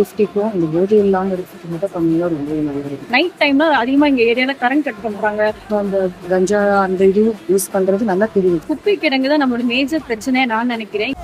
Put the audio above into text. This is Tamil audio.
சேஃப்டிக்கும் இந்த போதை இல்லாமல் இருக்கிறது மட்டும் கம்மியாக ரொம்பவே நல்லது. நைட் டைம்ல அதிகமா எங்க ஏரியால கரண்ட் கட் பண்றாங்க. அந்த கஞ்சா அந்த இது யூஸ் பண்றது நல்லா தெரியும். குப்பை கிடங்கு தான் நம்மளோட மேஜர் பிரச்சனையா நான் நினைக்கிறேன்.